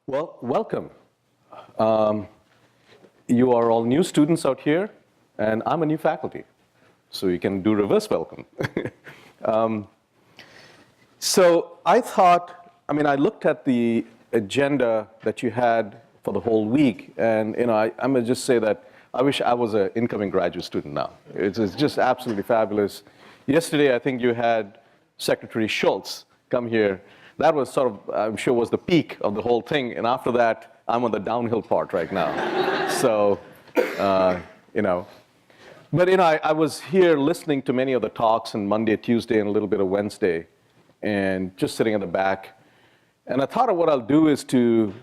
Well, welcome. You are all new students out here, and I'm a new faculty, so you can do reverse welcome. So I thought, I looked at the agenda that you had for the whole week, and I'm gonna just say that I wish I was an incoming graduate student now. It's just absolutely fabulous. Yesterday, I think you had Secretary Schultz come here. That was sort of, I'm sure, was the peak of the whole thing. And after that, I'm on the downhill part right now. So, But, I was here listening to many of the talks on Monday, Tuesday, and a little bit of Wednesday, and just sitting at the back. And I thought of what I'll do is to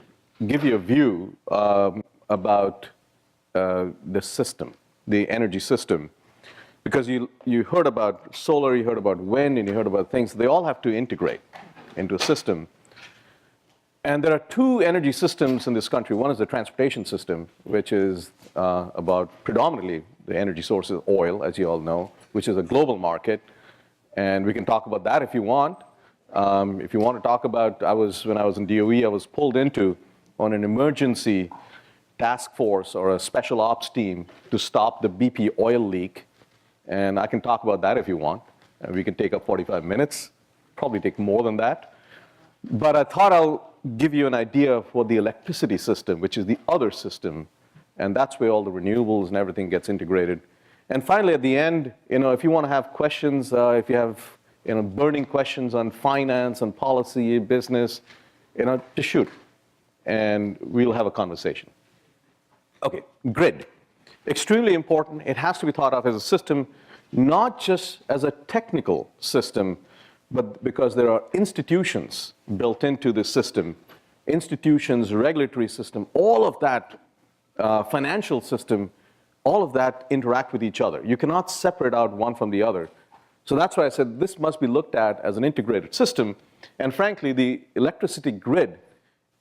give you a view about the system, the energy system. Because you heard about solar, you heard about wind, and you heard about things. They all have to integrate into a system. And there are two energy systems in this country. One is the transportation system, which is about predominantly the energy source is oil, as you all know, which is a global market. And we can talk about that if you want. If you want to talk about, when I was in DOE, I was pulled into on an emergency task force or a special ops team to stop the BP oil leak. And I can talk about that if you want. And we can take up 45 minutes. Probably take more than that. But I thought I'll give you an idea of what the electricity system, which is the other system, and that's where all the renewables and everything gets integrated. And finally, at the end, if you want to have questions, if you have burning questions on finance and policy, business, just shoot, and we'll have a conversation. Okay, grid. Extremely important. It has to be thought of as a system, not just as a technical system, but because there are institutions built into the system, institutions, regulatory system, all of that, financial system, all of that interact with each other. You cannot separate out one from the other. So that's why I said this must be looked at as an integrated system. And frankly, the electricity grid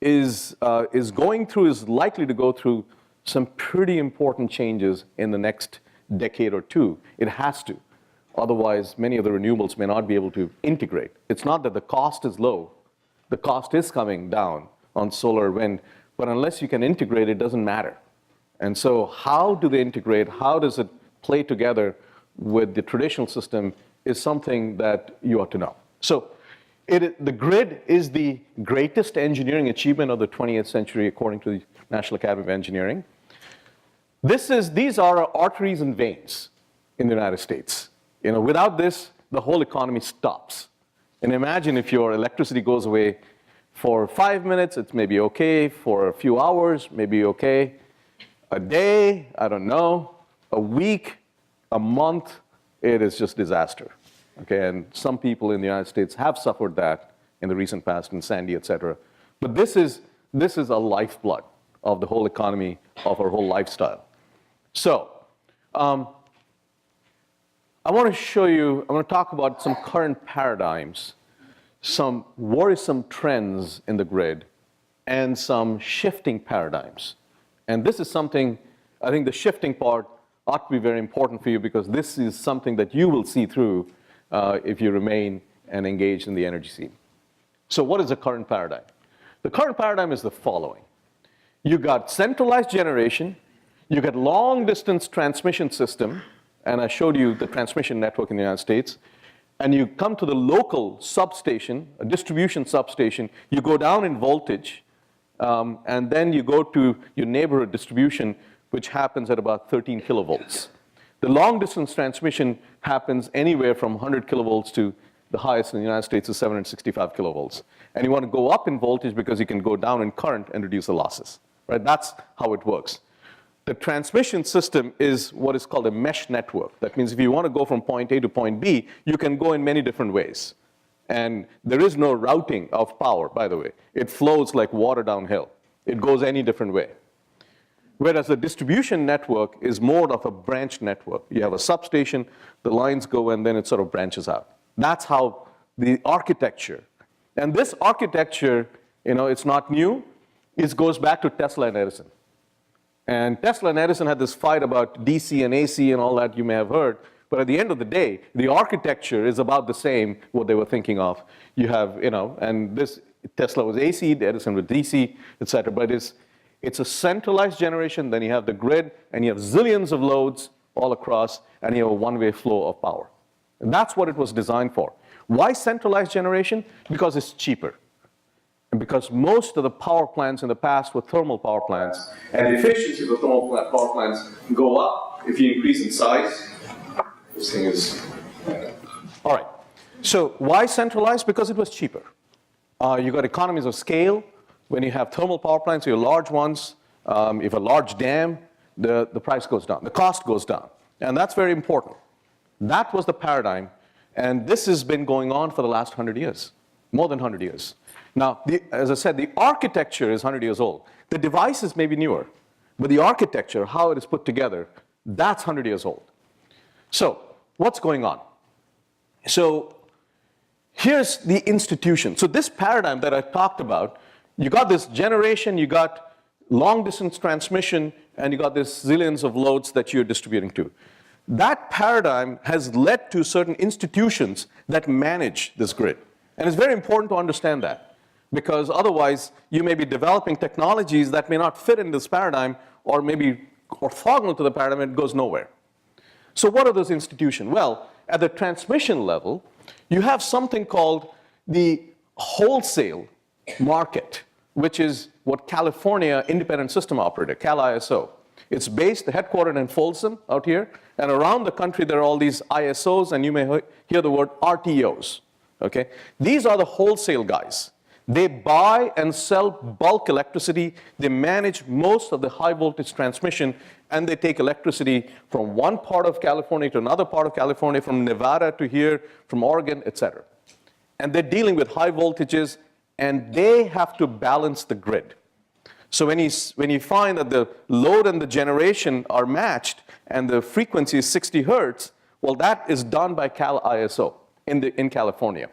is likely to go through some pretty important changes in the next decade or two. It has to. Otherwise, many of the renewables may not be able to integrate. It's not that the cost is low. The cost is coming down on solar, wind, but unless you can integrate, it doesn't matter. And so how do they integrate? How does it play together with the traditional system is something that you ought to know. So the grid is the greatest engineering achievement of the 20th century, according to the National Academy of Engineering. These are arteries and veins in the United States. Without this, the whole economy stops. And imagine if your electricity goes away for 5 minutes, it's maybe okay. For a few hours, maybe okay. A day, I don't know. A week, a month, it is just disaster. Okay, and some people in the United States have suffered that in the recent past, in Sandy, et cetera. But this is a lifeblood of the whole economy, of our whole lifestyle. So, I want to talk about some current paradigms, some worrisome trends in the grid, and some shifting paradigms. And this is something, I think the shifting part ought to be very important for you because this is something that you will see through if you remain and engage in the energy scene. So what is the current paradigm? The current paradigm is the following. You got centralized generation, you got long distance transmission system, and I showed you the transmission network in the United States, and you come to the local substation, a distribution substation, you go down in voltage, and then you go to your neighborhood distribution, which happens at about 13 kilovolts. The long distance transmission happens anywhere from 100 kilovolts to the highest in the United States is 765 kilovolts. And you want to go up in voltage because you can go down in current and reduce the losses, right? That's how it works. The transmission system is what is called a mesh network. That means if you want to go from point A to point B, you can go in many different ways. And there is no routing of power, by the way. It flows like water downhill. It goes any different way. Whereas the distribution network is more of a branch network. You have a substation, the lines go, and then it sort of branches out. That's how the architecture. And this architecture, it's not new. It goes back to Tesla and Edison. And Tesla and Edison had this fight about DC and AC and all that you may have heard. But at the end of the day, the architecture is about the same, what they were thinking of. You have, and this, Tesla was AC, Edison was DC, et cetera. But it's a centralized generation, then you have the grid, and you have zillions of loads all across, and you have a one-way flow of power. And that's what it was designed for. Why centralized generation? Because it's cheaper. And because most of the power plants in the past were thermal power plants, and the efficiency of the thermal power plants go up if you increase in size. This thing is, all right. So why centralized? Because it was cheaper. You got economies of scale. When you have thermal power plants, your large ones, if a large dam, the price goes down, the cost goes down. And that's very important. That was the paradigm. And this has been going on for the last 100 years, more than 100 years. Now, as I said, the architecture is 100 years old. The devices may be newer, but the architecture, how it is put together, that's 100 years old. So what's going on? So here's the institution. So this paradigm that I talked about, you got this generation, you got long distance transmission, and you got this zillions of loads that you're distributing to. That paradigm has led to certain institutions that manage this grid. And it's very important to understand that, because otherwise you may be developing technologies that may not fit in this paradigm, or maybe orthogonal to the paradigm, and it goes nowhere. So what are those institutions? Well, at the transmission level, you have something called the wholesale market, which is what California Independent System Operator, CAL-ISO. It's based, headquartered in Folsom out here, and around the country there are all these ISOs, and you may hear the word RTOs, okay? These are the wholesale guys. They buy and sell bulk electricity. They manage most of the high voltage transmission, and they take electricity from one part of California to another part of California, from Nevada to here, from Oregon, et cetera. And they're dealing with high voltages, and they have to balance the grid. So when you find that the load and the generation are matched, and the frequency is 60 hertz, well, that is done by CAL-ISO in California.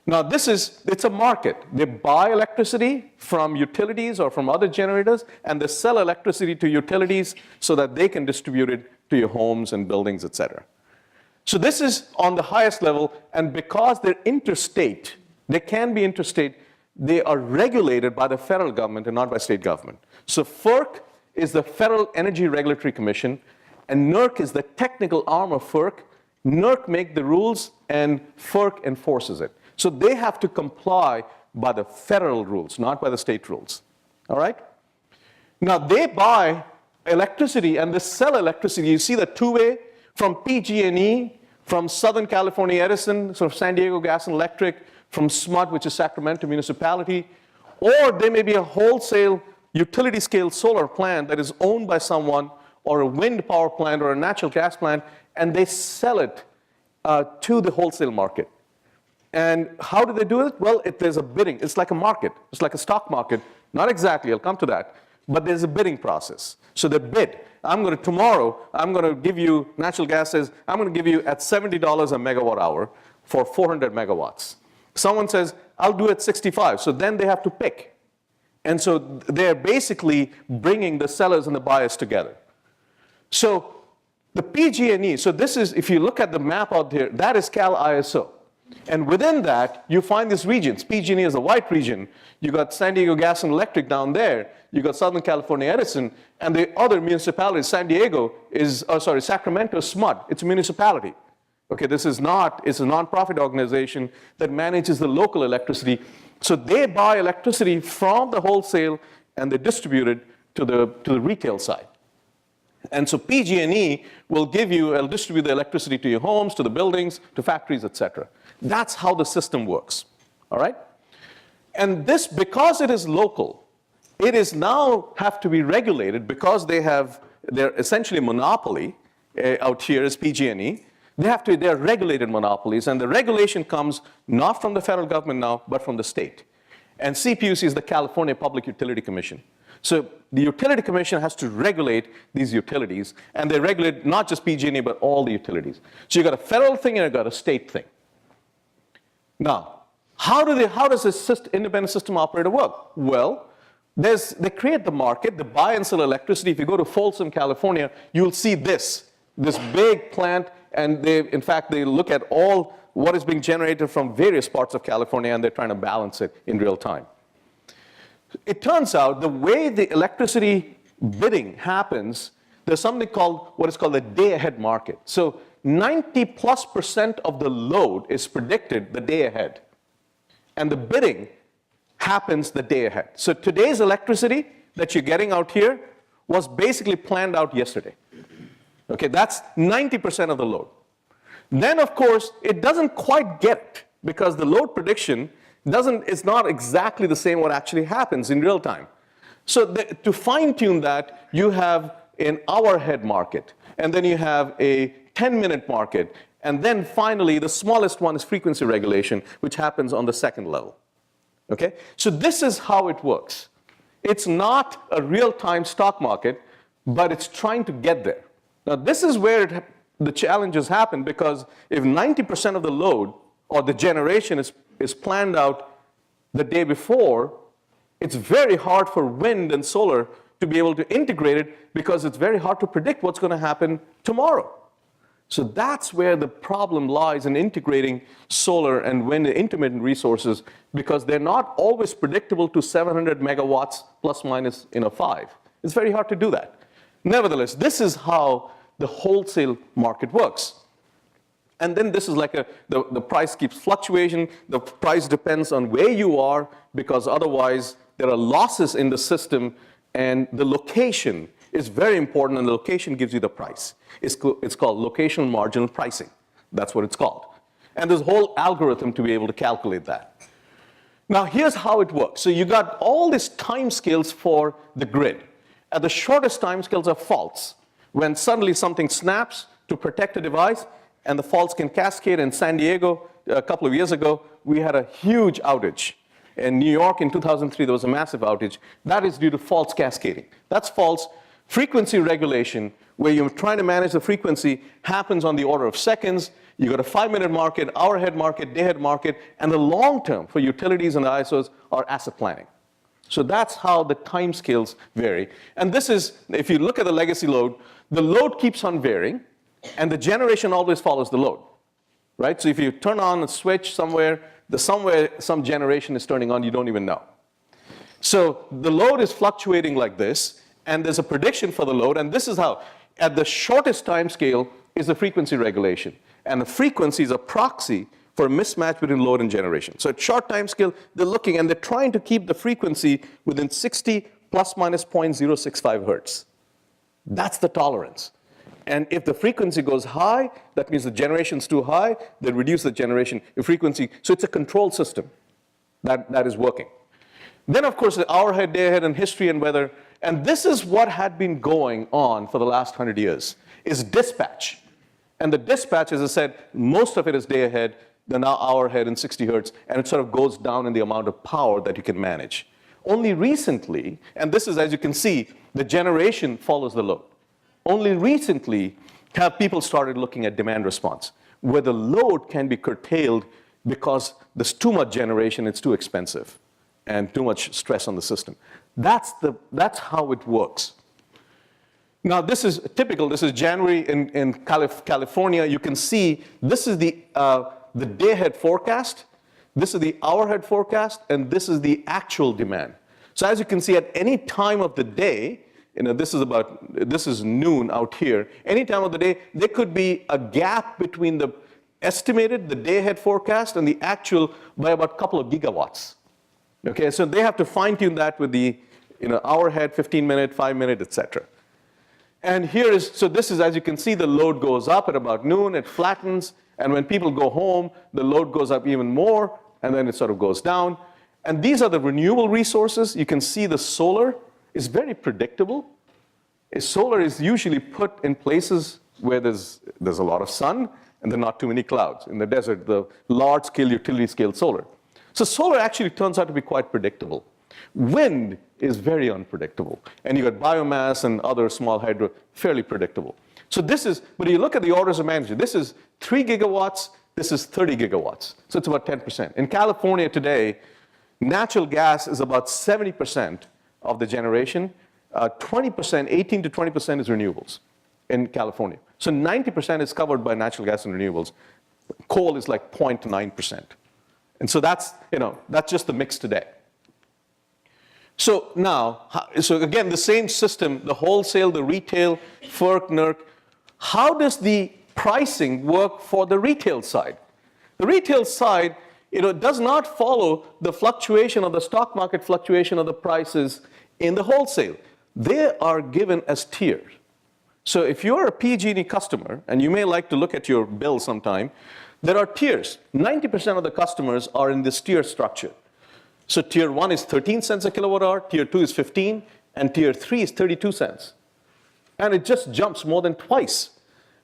Now it's a market. They buy electricity from utilities or from other generators, and they sell electricity to utilities so that they can distribute it to your homes and buildings, et cetera. So this is on the highest level, and because they're interstate, they can be interstate, they are regulated by the federal government and not by state government. So FERC is the Federal Energy Regulatory Commission, and NERC is the technical arm of FERC. NERC make the rules, and FERC enforces it. So they have to comply by the federal rules, not by the state rules, all right? Now they buy electricity and they sell electricity. You see the two-way from PG&E, from Southern California Edison, from San Diego Gas and Electric, from SMUD, which is Sacramento Municipality, or they may be a wholesale utility scale solar plant that is owned by someone, or a wind power plant or a natural gas plant, and they sell it to the wholesale market. And how do they do it? Well, there's a bidding. It's like a market. It's like a stock market. Not exactly, I'll come to that. But there's a bidding process. So they bid. Tomorrow, I'm going to give you, natural gas says, I'm going to give you at $70 a megawatt hour for 400 megawatts. Someone says, I'll do it 65. So then they have to pick. And so they're basically bringing the sellers and the buyers together. So the PG&E, so this is, if you look at the map out there, that is CAL-ISO. And within that, you find these regions. PG&E is a white region. You got San Diego Gas and Electric down there. You got Southern California Edison. And the other municipalities, Sacramento SMUD. It's a municipality. Okay, this is not, it's a nonprofit organization that manages the local electricity. So they buy electricity from the wholesale and they distribute it to the retail side. And so PG&E will distribute the electricity to your homes, to the buildings, to factories, et cetera. That's how the system works, all right? And this, because it is local, it is now have to be regulated because they're essentially a monopoly out here is PG&E. They're regulated monopolies, and the regulation comes not from the federal government now, but from the state. And CPUC is the California Public Utility Commission. So the Utility Commission has to regulate these utilities, and they regulate not just PG&E, but all the utilities. So you've got a federal thing and you've got a state thing. Now, how does this independent system operator work? Well, they create the market, they buy and sell electricity. If you go to Folsom, California, you'll see this big plant, And in fact, they look at all what is being generated from various parts of California, and they're trying to balance it in real time. It turns out the way the electricity bidding happens, there's something called what is called the day-ahead market. So 90+% of the load is predicted the day ahead, and the bidding happens the day ahead. So today's electricity that you're getting out here was basically planned out yesterday. Okay, that's 90% of the load. Then, of course, it doesn't quite get it because the load prediction is not exactly the same what actually happens in real time. So to fine-tune that, you have an hour-ahead market, and then you have a 10-minute market, and then finally, the smallest one is frequency regulation, which happens on the second level. Okay? So this is how it works. It's not a real-time stock market, but it's trying to get there. Now, this is where the challenges happen, because if 90% of the load or the generation is planned out the day before, it's very hard for wind and solar to be able to integrate it, because it's very hard to predict what's going to happen tomorrow. So that's where the problem lies in integrating solar and wind intermittent resources, because they're not always predictable to 700 megawatts plus minus 5. It's very hard to do that. Nevertheless, this is how the wholesale market works. And then this is like the price keeps fluctuating. The price depends on where you are, because otherwise there are losses in the system, and the location is very important, and the location gives you the price. It's called locational marginal pricing. That's what it's called. And there's a whole algorithm to be able to calculate that. Now, here's how it works. So you got all these time scales for the grid. At the shortest time scales are faults, when suddenly something snaps to protect a device, and the faults can cascade. In San Diego, a couple of years ago, we had a huge outage. In New York in 2003, there was a massive outage. That is due to faults cascading. That's faults. Frequency regulation, where you're trying to manage the frequency, happens on the order of seconds. You got a 5-minute market, hour-ahead market, day-ahead market, and the long term for utilities and the ISOs are asset planning. So that's how the time scales vary. And this is, if you look at the legacy load, the load keeps on varying, and the generation always follows the load, right? So if you turn on a switch somewhere some generation is turning on, you don't even know. So the load is fluctuating like this, and there's a prediction for the load, and this is how, at the shortest time scale is the frequency regulation. And the frequency is a proxy for a mismatch between load and generation. So at short time scale, they're looking, and they're trying to keep the frequency within 60 plus minus 0.065 hertz. That's the tolerance. And if the frequency goes high, that means the generation's too high, they reduce the generation frequency. So it's a control system that is working. Then, of course, the hour ahead, day ahead, and history and weather. And this is what had been going on for the last 100 years, is dispatch. And the dispatch, as I said, most of it is day ahead, then now hour ahead and 60 hertz, and it sort of goes down in the amount of power that you can manage. Only recently, and this is, as you can see, the generation follows the load. Only recently have people started looking at demand response, where the load can be curtailed because there's too much generation, it's too expensive, and too much stress on the system. That's how it works. Now, this is typical. This is January in California. You can see this is the day-ahead forecast, this is the hour-ahead forecast, and this is the actual demand. So as you can see, at any time of the day, this is noon out here. Any time of the day, there could be a gap between the estimated, the day-ahead forecast, and the actual by about a couple of gigawatts. Okay, so they have to fine-tune that with the hour-ahead, 15-minute, 5-minute, etc. And so this is, as you can see, the load goes up at about noon, it flattens, and when people go home, the load goes up even more, and then it sort of goes down. And these are the renewable resources. You can see the solar is very predictable. Solar is usually put in places where there's a lot of sun and there are not too many clouds. In the desert, the large-scale, utility-scale solar. So solar actually turns out to be quite predictable. Wind is very unpredictable. And you got biomass and other small hydro, fairly predictable. So but you look at the orders of magnitude, this is 3 gigawatts, this is 30 gigawatts. So it's about 10%. In California today, natural gas is about 70% of the generation. 20%, 18 to 20% is renewables in California. So 90% is covered by natural gas and renewables. Coal is like 0.9%. And so that's just the mix today. So now, so again, the same system, the wholesale, the retail, FERC, NERC. How does the pricing work for the retail side? The retail side, does not follow the fluctuation of the stock market fluctuation of the prices in the wholesale. They are given as tiers. So if you're a PG&E customer, and you may like to look at your bill sometime, there are tiers. 90% of the customers are in this tier structure. So tier 1 is 13 cents a kilowatt hour, tier 2 is 15, and tier 3 is 32 cents. And it just jumps more than twice.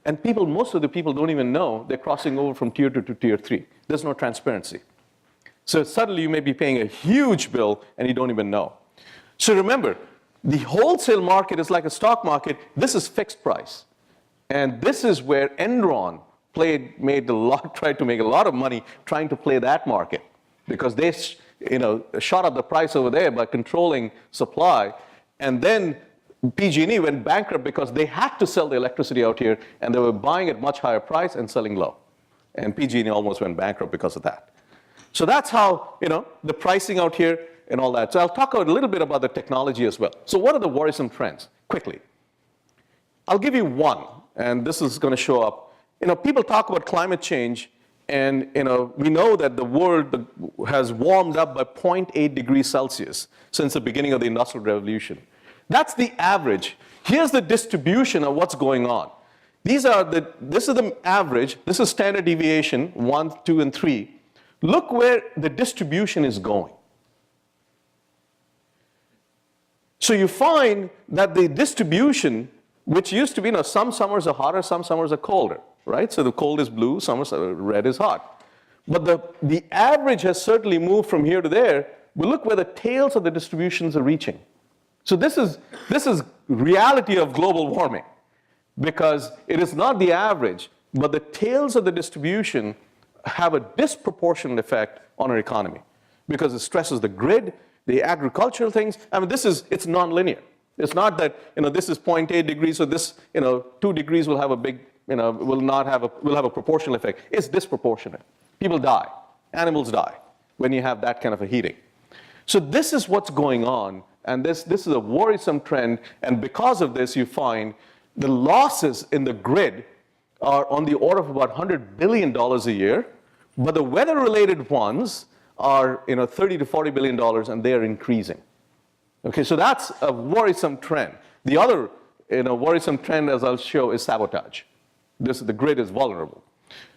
And most of the people don't even know they're crossing over from tier 2 to tier 3. There's no transparency. So suddenly you may be paying a huge bill and you don't even know. So remember, the wholesale market is like a stock market. This is fixed price. And this is where Enron tried to make a lot of money trying to play that market, because they shot up the price over there by controlling supply. And then PG&E went bankrupt because they had to sell the electricity out here, and they were buying at much higher price and selling low. And PG&E almost went bankrupt because of that. So that's how, the pricing out here and all that. So I'll talk a little bit about the technology as well. So what are the worrisome trends? Quickly. I'll give you one, and this is going to show up. People talk about climate change, and we know that the world has warmed up by 0.8 degrees Celsius since the beginning of the Industrial Revolution. That's the average. Here's the distribution of what's going on. This is the average. This is standard deviation, 1, 2, and 3. Look where the distribution is going. So you find that the distribution, which used to be, some summers are hotter, some summers are colder, right? So the cold is blue, red is hot. But the average has certainly moved from here to there, but look where the tails of the distributions are reaching. So this is reality of global warming, because it is not the average, but the tails of the distribution have a disproportionate effect on our economy, because it stresses the grid, the agricultural things. It's nonlinear. It's not that, this is 0.8 degrees, so this, 2 degrees will have a big, will have a proportional effect. It's disproportionate. People die. Animals die when you have that kind of a heating. So this is what's going on, and this is a worrisome trend, and because of this, you find the losses in the grid are on the order of about $100 billion a year, but the weather-related ones are, $30 to $40 billion, and they are increasing. Okay, so that's a worrisome trend. The other, worrisome trend, as I'll show, is sabotage. The grid is vulnerable.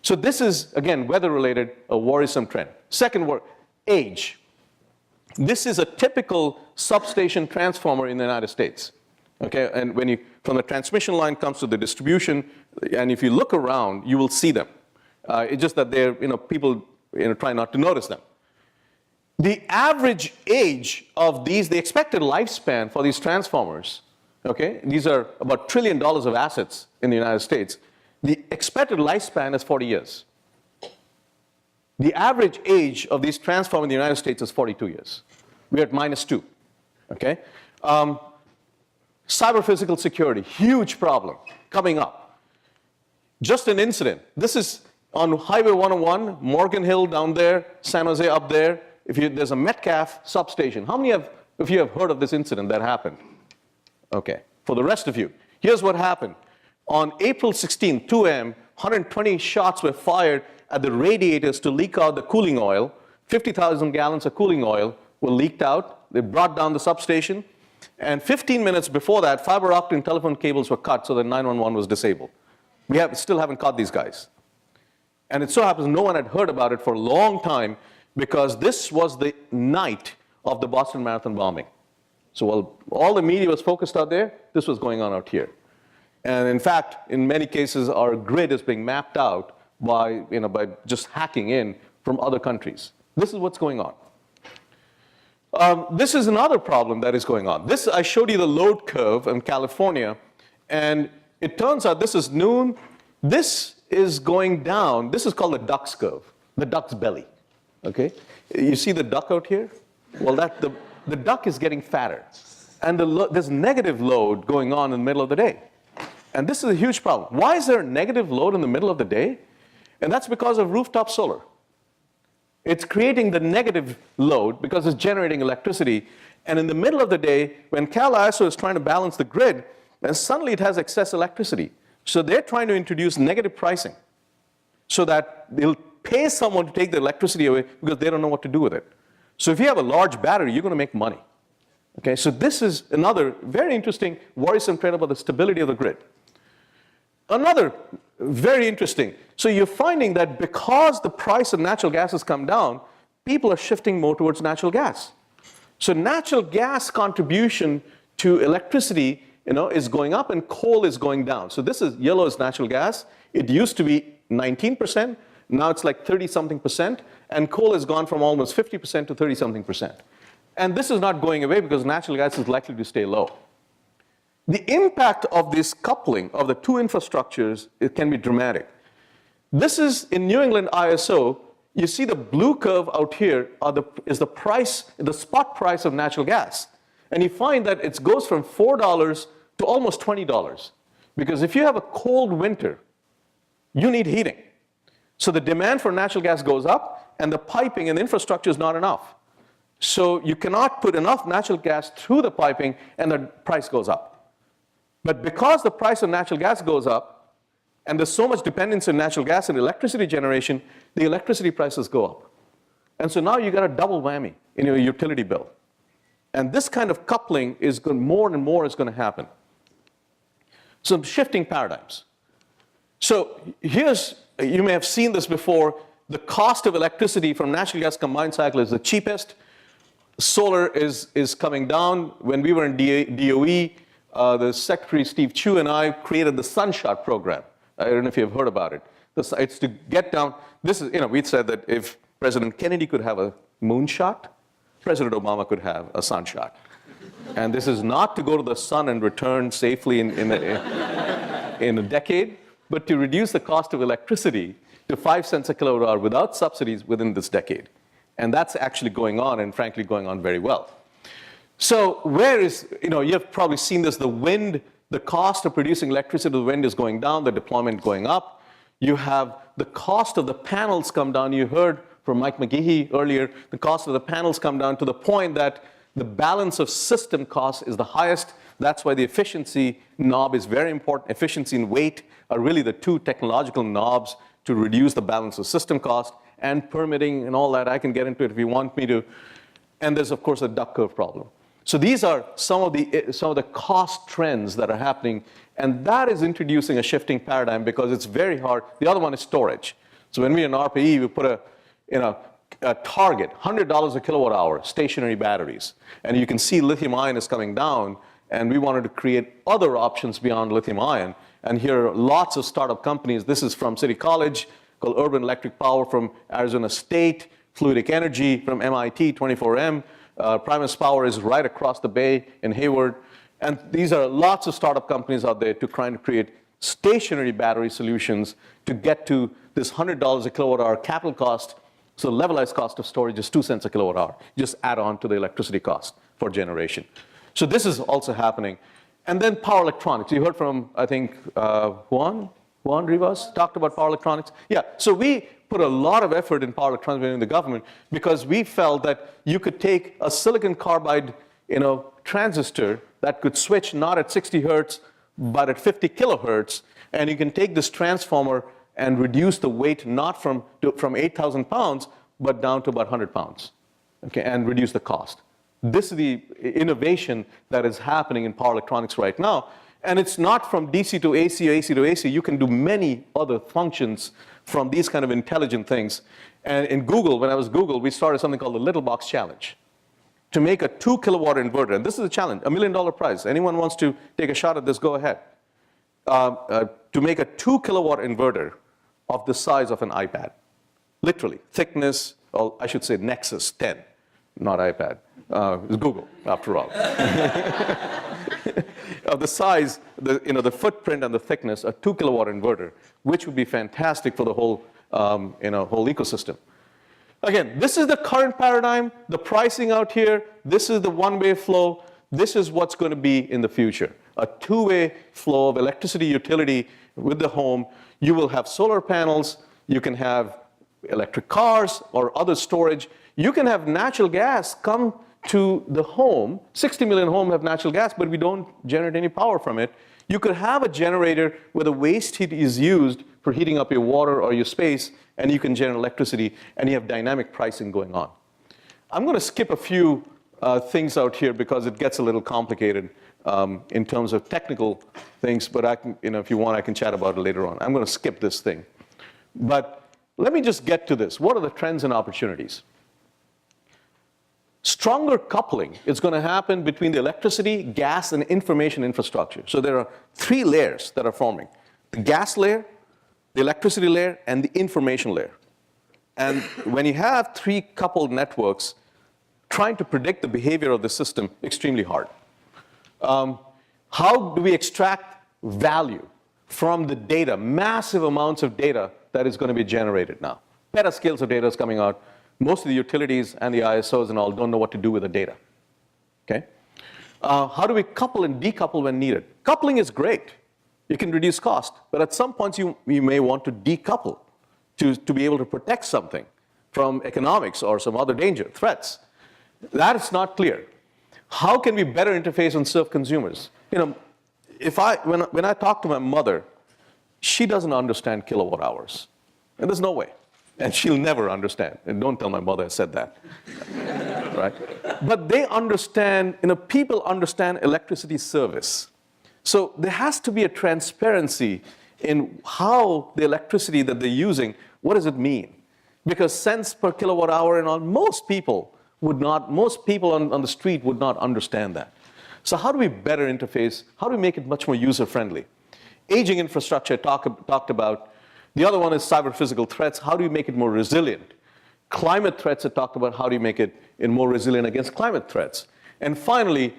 So this is, again, weather-related, a worrisome trend. Second word, age. This is a typical substation transformer in the United States. Okay, and from the transmission line comes to the distribution, and if you look around, you will see them. It's just that people try not to notice them. The average age of the expected lifespan for these transformers, okay, these are about $1 trillion of assets in the United States. The expected lifespan is 40 years. The average age of these transformers in the United States is 42 years. We're at -2, okay? Cyber physical security, huge problem coming up. Just an incident. This is on Highway 101, Morgan Hill down there, San Jose up there. There's a Metcalf substation. How many of you have heard of this incident that happened? Okay, for the rest of you, here's what happened. On April 16, 2 a.m., 120 shots were fired at the radiators to leak out the cooling oil. 50,000 gallons of cooling oil were leaked out. They brought down the substation. And 15 minutes before that, fiber optic telephone cables were cut so that 911 was disabled. We still haven't caught these guys. And it so happens no one had heard about it for a long time, because this was the night of the Boston Marathon bombing. So while all the media was focused out there, this was going on out here. And in fact, in many cases, our grid is being mapped out by just hacking in from other countries. This is what's going on. This is another problem that is going on. I showed you the load curve in California, and it turns out this is noon. This is going down. This is called the duck's curve, the duck's belly. Okay, you see the duck out here? Well, the duck is getting fatter, and there's negative load going on in the middle of the day. And this is a huge problem. Why is there a negative load in the middle of the day? And that's because of rooftop solar. It's creating the negative load because it's generating electricity. And in the middle of the day, when Cal ISO is trying to balance the grid, then suddenly it has excess electricity. So they're trying to introduce negative pricing so that they'll pay someone to take the electricity away because they don't know what to do with it. So if you have a large battery, you're going to make money. Okay, so this is another very interesting, worrisome trend about the stability of the grid. Another very interesting. So you're finding that because the price of natural gas has come down, people are shifting more towards natural gas. So natural gas contribution to electricity, is going up and coal is going down. So this is yellow is natural gas. It used to be 19%. Now it's like 30-something%. And coal has gone from almost 50% to 30-something%. And this is not going away because natural gas is likely to stay low. The impact of this coupling of the two infrastructures, it can be dramatic. This is in New England ISO. You see the blue curve out here is the price, the spot price of natural gas. And you find that it goes from $4 to almost $20. Because if you have a cold winter, you need heating. So the demand for natural gas goes up, and the piping and the infrastructure is not enough. So you cannot put enough natural gas through the piping, and the price goes up. But because the price of natural gas goes up, and there's so much dependence on natural gas and electricity generation, the electricity prices go up. And so now you got a double whammy in your utility bill. And this kind of coupling is going, more and more is going to happen. So shifting paradigms. So here's, you may have seen this before, the cost of electricity from natural gas combined cycle is the cheapest. Solar is coming down. When we were in DOE, the Secretary Steve Chu and I created the Sunshot program. I don't know if you've heard about it. It's to get down, this is, we said that if President Kennedy could have a moonshot, President Obama could have a sunshot. And this is not to go to the sun and return safely in a decade, but to reduce the cost of electricity to 5 cents a kilowatt hour without subsidies within this decade. And that's actually going on, and frankly going on very well. So where is, you've probably seen this, the wind, the cost of producing electricity to the wind is going down, the deployment going up. You have the cost of the panels come down. You heard from Mike McGehee earlier, the cost of the panels come down to the point that the balance of system cost is the highest. That's why the efficiency knob is very important. Efficiency and weight are really the two technological knobs to reduce the balance of system cost, and permitting and all that. I can get into it if you want me to. And there's, of course, a duck curve problem. So these are some of the cost trends that are happening, and that is introducing a shifting paradigm because it's very hard. The other one is storage. So when we in RPE, we put a target, $100 a kilowatt hour, stationary batteries. And you can see lithium ion is coming down, and we wanted to create other options beyond lithium ion. And here are lots of startup companies. This is from City College, called Urban Electric Power from Arizona State, Fluidic Energy from MIT, 24M. Primus Power is right across the bay in Hayward. And these are lots of startup companies out there trying to create stationary battery solutions to get to this $100 a kilowatt hour capital cost. So levelized cost of storage is 2 cents a kilowatt hour. Just add on to the electricity cost for generation. So this is also happening. And then power electronics. You heard from, I think, Juan Rivas talked about power electronics. Yeah, so we put a lot of effort in power electronics in the government because we felt that you could take a silicon carbide, transistor that could switch not at 60 hertz, but at 50 kilohertz, and you can take this transformer and reduce the weight not from 8,000 pounds, but down to about 100 pounds, okay, and reduce the cost. This is the innovation that is happening in power electronics right now. And it's not from DC to AC or AC to AC. You can do many other functions from these kind of intelligent things. And in Google, when I was Google, we started something called the Little Box Challenge to make a 2 kilowatt inverter. And this is a challenge, $1 million prize. Anyone wants to take a shot at this, go ahead. To make a 2 kilowatt inverter of the size of an iPad. Literally, thickness, or I should say Nexus 10, not iPad. It's Google, after all. Of the size, the footprint and the thickness, a 2 kilowatt inverter, which would be fantastic for the whole, whole ecosystem. Again, this is the current paradigm, the pricing out here. This is the one-way flow. This is what's going to be in the future. a two-way flow of electricity utility with the home. You will have solar panels. You can have electric cars or other storage. You can have natural gas come to the home. 60 million homes have natural gas, but we don't generate any power from it. You could have a generator where the waste heat is used for heating up your water or your space, and you can generate electricity, and you have dynamic pricing going on. I'm going to skip a few things out here because it gets a little complicated in terms of technical things, but I can, if you want, I can chat about it later on. I'm going to skip this thing. But let me just get to this. What are the trends and opportunities? Stronger coupling is going to happen between the electricity, gas, and information infrastructure. So there are three layers that are forming: the gas layer, the electricity layer, and the information layer. And when you have three coupled networks, trying to predict the behavior of the system, extremely hard. How do we extract value from the data, massive amounts of data that is going to be generated now? Petascales of data is coming out. Most of the utilities and the ISOs and all don't know what to do with the data. Okay? How do we couple and decouple when needed? Coupling is great. You can reduce cost, but at some points you may want to decouple to be able to protect something from economics or some other danger, threats. That is not clear. How can we better interface and serve consumers? When I talk to my mother, she doesn't understand kilowatt hours. And there's no way. And she'll never understand. And don't tell my mother I said that. Right? But they understand, people understand electricity service. So there has to be a transparency in how the electricity that they're using, what does it mean? Because cents per kilowatt hour and all, most people on the street would not understand that. So how do we better interface? How do we make it much more user-friendly? Aging infrastructure talked about. The other one is cyber-physical threats. How do you make it more resilient? Climate threats are talked about. How do you make it more resilient against climate threats? And finally,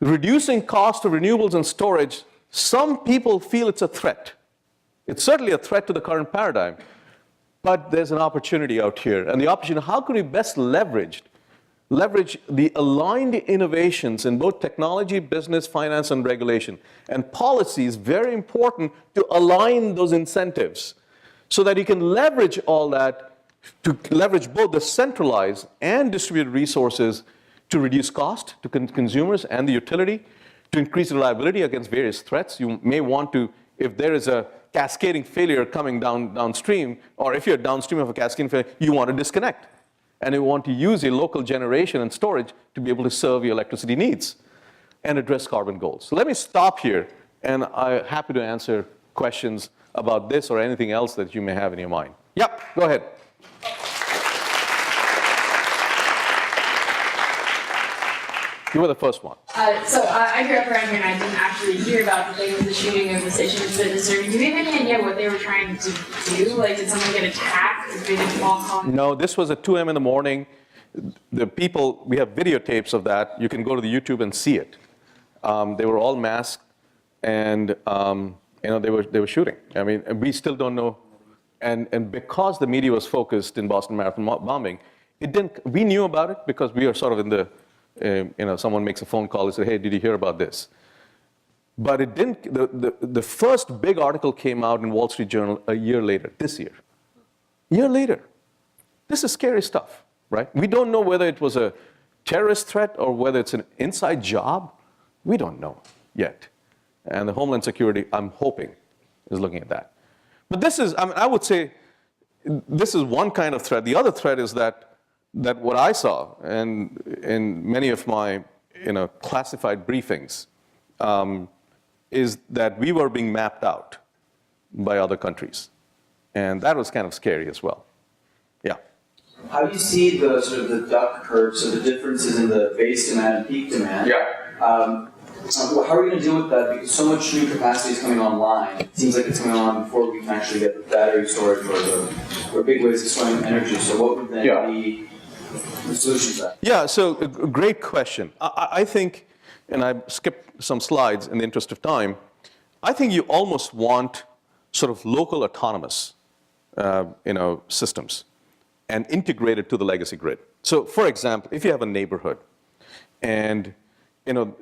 reducing cost of renewables and storage. Some people feel it's a threat. It's certainly a threat to the current paradigm. But there's an opportunity out here. And the opportunity, how can we best leverage the aligned innovations in both technology, business, finance, and regulation. And policy is very important to align those incentives so that you can leverage all that, to leverage both the centralized and distributed resources to reduce cost to consumers and the utility, to increase reliability against various threats. You may want to, if there is a cascading failure coming downstream, or if you're downstream of a cascading failure, you want to disconnect. And you want to use your local generation and storage to be able to serve your electricity needs and address carbon goals. So let me stop here, and I'm happy to answer questions about this or anything else that you may have in your mind. Yep, go ahead. You were the first one. I grew up around here, and I didn't actually hear about the thing with the shooting of the station. It's a bit disturbing. Do you have any idea what they were trying to do? Like, did someone get attacked? Did they fall? No, this was at 2 a.m. in the morning. The people, we have videotapes of that. You can go to the YouTube and see it. They were all masked, and they were shooting. I mean, we still don't know. And because the media was focused in Boston Marathon bombing, we knew about it because we are sort of in the. Someone makes a phone call and says, hey, did you hear about this? But it didn't, the first big article came out in Wall Street Journal a year later, this year. A year later. This is scary stuff, right? We don't know whether it was a terrorist threat or whether it's an inside job. We don't know yet. And the Homeland Security, I'm hoping, is looking at that. But this is, I would say, this is one kind of threat. The other threat is that what I saw and in many of my classified briefings is that we were being mapped out by other countries. And that was kind of scary as well. Yeah. How do you see the sort of the duck curve, so the differences in the base demand and peak demand? Yeah. How are we going to deal with that? Because so much new capacity is coming online. It seems like it's coming on before we can actually get the battery storage or big ways of storing energy. So what would then be the solutions to that? Yeah, so a great question. I think, and I skipped some slides in the interest of time, I think you almost want sort of local autonomous systems and integrated to the legacy grid. So for example, if you have a neighborhood and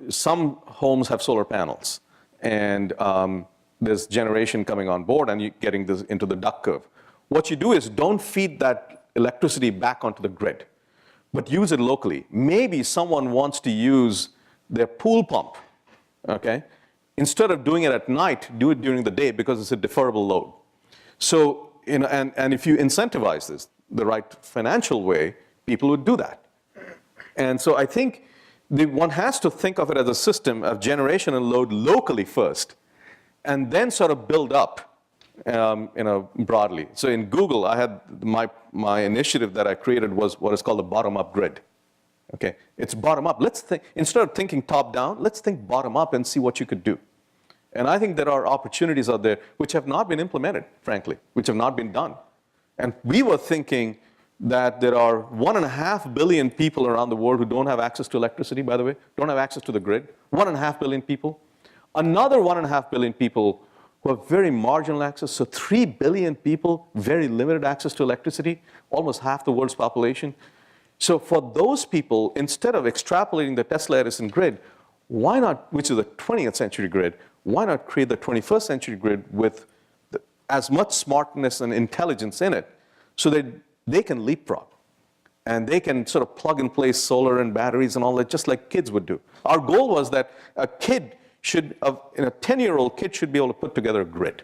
some homes have solar panels, and there's generation coming on board, and you're getting this into the duck curve. What you do is don't feed that electricity back onto the grid, but use it locally. Maybe someone wants to use their pool pump, okay? Instead of doing it at night, do it during the day because it's a deferrable load. So, and if you incentivize this the right financial way, people would do that. And so I think one has to think of it as a system of generation and load locally first, and then sort of build up, broadly. So in Google, I had my initiative that I created was what is called the bottom-up grid. Okay, it's bottom up. Let's think, instead of thinking top down, let's think bottom up and see what you could do. And I think there are opportunities out there which have not been implemented, frankly, which have not been done. And we were thinking that there are 1.5 billion people around the world who don't have access to electricity, by the way, don't have access to the grid. 1.5 billion people. Another 1.5 billion people who have very marginal access. So 3 billion people, very limited access to electricity, almost half the world's population. So for those people, instead of extrapolating the Tesla Edison grid, why not, which is the 20th century grid, why not create the 21st century grid with as much smartness and intelligence in it so that they can leapfrog and they can sort of plug and play solar and batteries and all that, just like kids would do. Our goal was that a kid should, a 10-year-old kid should be able to put together a grid.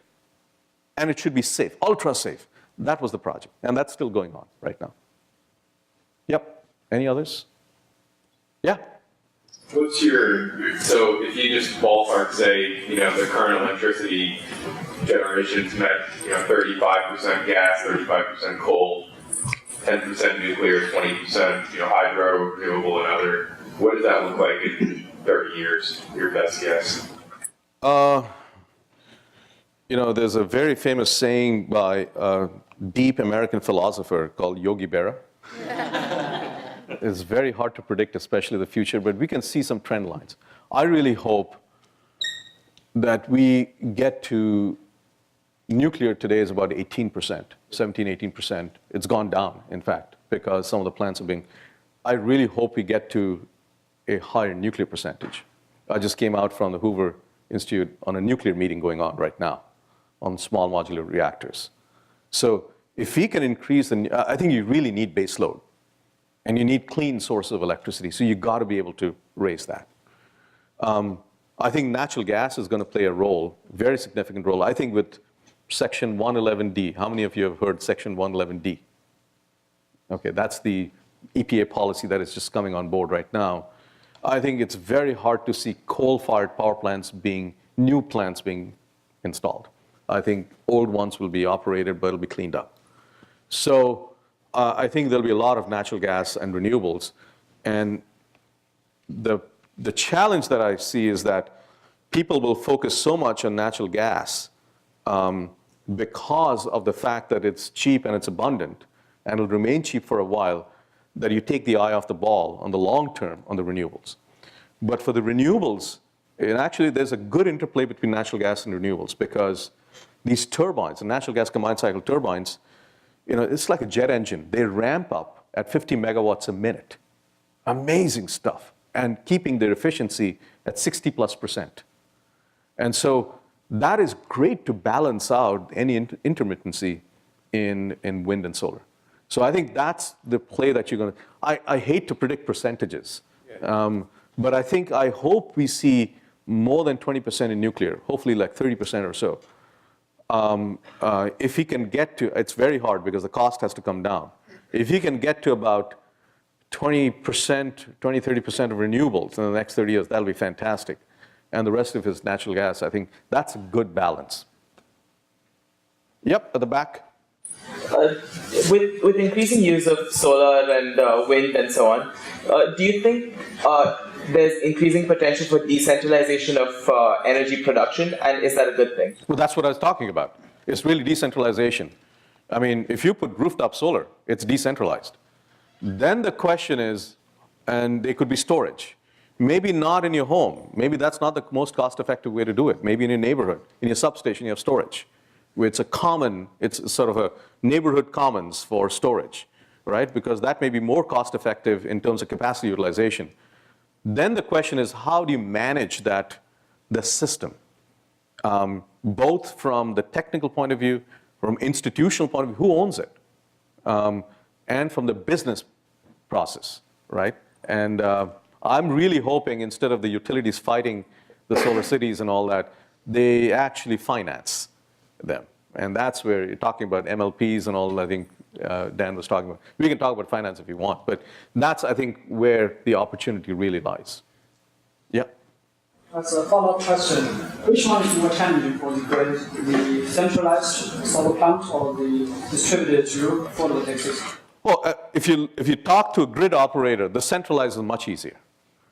And it should be safe, ultra safe. That was the project, and that's still going on right now. Yep. Any others? Yeah. What's your, so if you just ballpark say, the current electricity generation's met, 35% gas, 35% coal, 10% nuclear, 20%, hydro, renewable, and other, what does that look like in 30 years, your best guess? There's a very famous saying by a deep American philosopher called Yogi Berra. It's very hard to predict, especially the future, but we can see some trend lines. I really hope that we get to nuclear today is about 18%, 17, 18%. It's gone down, in fact, because some of the plants are being, I really hope we get to a higher nuclear percentage. I just came out from the Hoover Institute on a nuclear meeting going on right now on small modular reactors. So if we can increase, I think you really need base load. And you need clean sources of electricity, so you've got to be able to raise that. I think natural gas is going to play a role, very significant role. I think with Section 111D, how many of you have heard Section 111D? Okay, that's the EPA policy that is just coming on board right now. I think it's very hard to see coal-fired power plants new plants being installed. I think old ones will be operated, but it'll be cleaned up. So I think there'll be a lot of natural gas and renewables. And the challenge that I see is that people will focus so much on natural gas because of the fact that it's cheap and it's abundant, and it'll remain cheap for a while, that you take the eye off the ball on the long term on the renewables. But for the renewables, and actually there's a good interplay between natural gas and renewables, because these turbines, the natural gas combined cycle turbines, it's like a jet engine. They ramp up at 50 megawatts a minute. Amazing stuff. And keeping their efficiency at 60+%. And so that is great to balance out any intermittency in wind and solar. So I think that's the play that you're going to, I hate to predict percentages, but I hope we see more than 20% in nuclear, hopefully like 30% or so. If we can get to, it's very hard because the cost has to come down. If you can get to about 20%, 30% of renewables in the next 30 years, that'll be fantastic. And the rest of it is natural gas. I think that's a good balance. Yep, at the back. With increasing use of solar and wind and so on, do you think there's increasing potential for decentralization of energy production, and is that a good thing? Well, that's what I was talking about. It's really decentralization. I mean, if you put rooftop solar, it's decentralized. Then the question is, and it could be storage. Maybe not in your home. Maybe that's not the most cost-effective way to do it. Maybe in your neighborhood, in your substation, you have storage. It's it's sort of a neighborhood commons for storage, right? Because that may be more cost-effective in terms of capacity utilization. Then the question is, how do you manage the system? both from the technical point of view, from institutional point of view, who owns it, and from the business process, right? And I'm really hoping instead of the utilities fighting the solar cities and all that, they actually finance them. And that's where you're talking about MLPs and all, I think Dan was talking about. We can talk about finance if you want, but that's, I think, where the opportunity really lies. Yeah. That's a follow-up question. Which one is more challenging for the grid, the centralized solar plant or the distributed to photovoltaic system? Well, if you talk to a grid operator, the centralized is much easier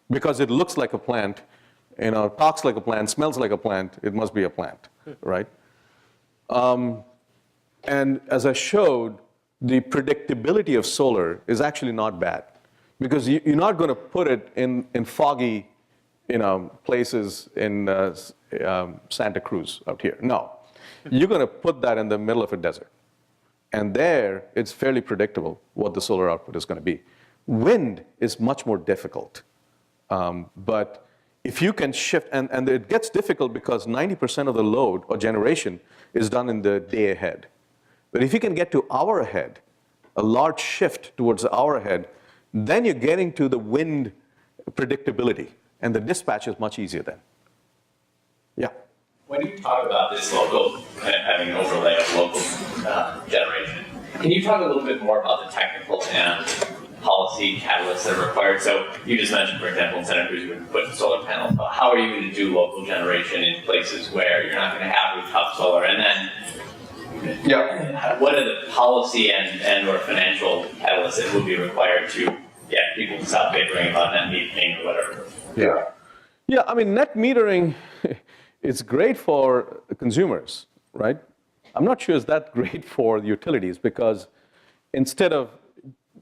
because it looks like a plant, talks like a plant, smells like a plant. It must be a plant, right? And as I showed, the predictability of solar is actually not bad because you're not going to put it in foggy, places in Santa Cruz out here. No, you're going to put that in the middle of a desert. And there, it's fairly predictable what the solar output is going to be. Wind is much more difficult. But if you can shift, and it gets difficult because 90% of the load or generation is done in the day ahead. But if you can get to hour ahead, a large shift towards the hour ahead, then you're getting to the wind predictability. And the dispatch is much easier then. Yeah. When you talk about this local, kind of having an overlay of local generation, can you talk a little bit more about the technical and policy catalysts that are required? So you just mentioned, for example, in Santa Cruz, you would put solar panels, but how are you going to do local generation in places where you're not going to have rooftop solar? And then what are the policy and or financial catalysts that would be required to get people to stop bickering about net metering or whatever? Yeah, I mean, net metering is great for consumers, right? I'm not sure it's that great for the utilities because instead of,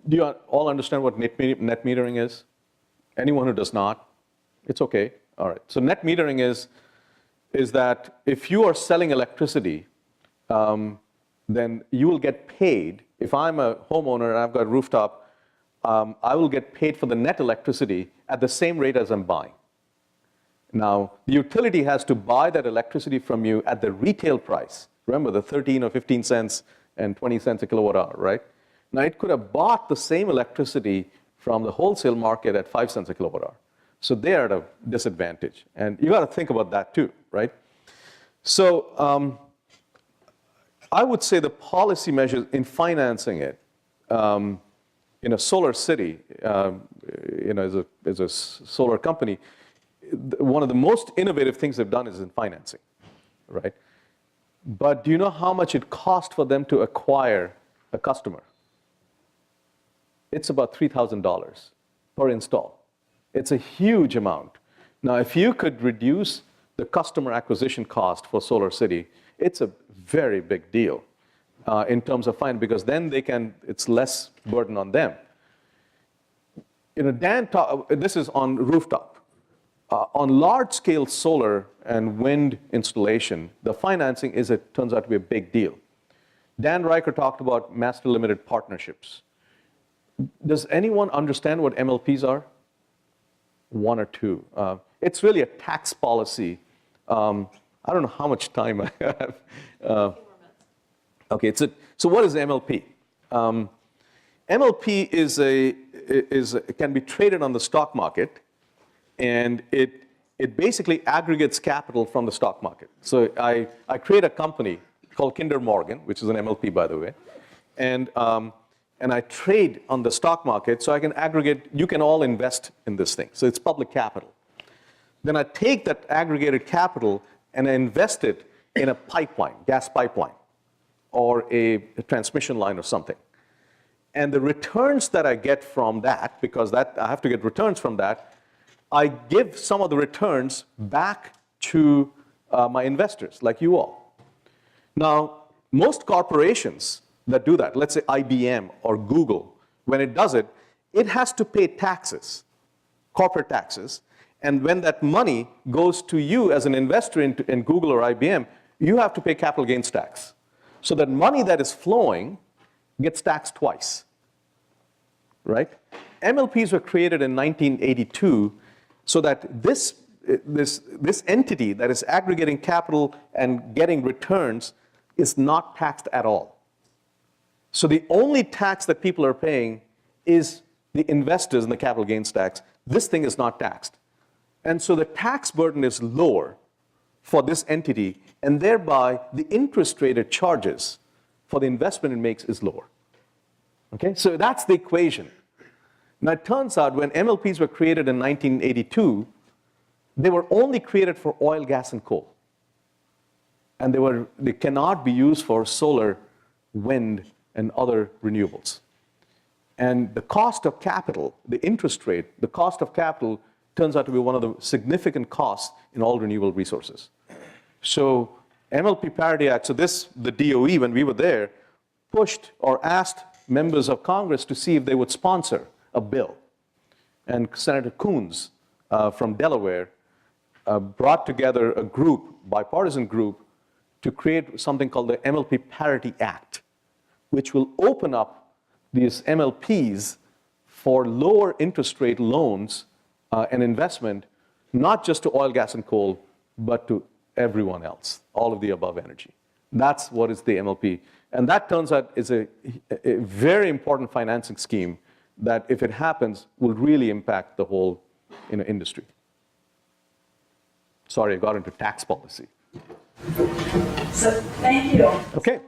do you all understand what net metering is? Anyone who does not? It's okay. All right. So net metering is that if you are selling electricity, then you will get paid. If I'm a homeowner and I've got a rooftop, I will get paid for the net electricity at the same rate as I'm buying. Now, the utility has to buy that electricity from you at the retail price. Remember, the 13 or 15 cents and 20 cents a kilowatt hour, right? Now, it could have bought the same electricity from the wholesale market at 5 cents a kilowatt hour. So they are at a disadvantage. And you got to think about that too, right? So I would say the policy measures in financing it, in a solar city, as a solar company, one of the most innovative things they've done is in financing, right? But do you know how much it cost for them to acquire a customer? It's about $3,000 per install. It's a huge amount. Now, if you could reduce the customer acquisition cost for Solar City, it's a very big deal in terms of finance, because then it's less burden on them. Dan this is on rooftop. On large-scale solar and wind installation, the financing turns out to be a big deal. Dan Riker talked about master limited partnerships. Does anyone understand what MLPs are? One or two. It's really a tax policy. I don't know how much time I have. Okay, so what is MLP? MLP can be traded on the stock market, and it basically aggregates capital from the stock market. So I create a company called Kinder Morgan, which is an MLP, by the way, and I trade on the stock market, so I can aggregate. You can all invest in this thing. So it's public capital. Then I take that aggregated capital and I invest it in a pipeline, gas pipeline, or a transmission line or something. And the returns that I get from that, because I have to get returns from that, I give some of the returns back to my investors, like you all. Now, most corporations that do that, let's say IBM or Google, when it does it, it has to pay taxes, corporate taxes. And when that money goes to you as an investor in Google or IBM, you have to pay capital gains tax. So that money that is flowing gets taxed twice, right? MLPs were created in 1982 so that this this entity that is aggregating capital and getting returns is not taxed at all. So the only tax that people are paying is the investors in the capital gains tax. This thing is not taxed. And so the tax burden is lower for this entity, and thereby the interest rate it charges for the investment it makes is lower. Okay, so that's the equation. Now it turns out when MLPs were created in 1982, they were only created for oil, gas, and coal. And they cannot be used for solar, wind, and other renewables. And the cost of capital, the interest rate, the cost of capital turns out to be one of the significant costs in all renewable resources. So MLP Parity Act, so the DOE, when we were there, pushed or asked members of Congress to see if they would sponsor a bill. And Senator Coons from Delaware brought together a group, bipartisan group, to create something called the MLP Parity Act, which will open up these MLPs for lower interest rate loans and investment, not just to oil, gas, and coal, but to everyone else, all of the above energy. That's what is the MLP. And that turns out is a very important financing scheme that, if it happens, will really impact the whole industry. Sorry, I got into tax policy. So thank you. Okay.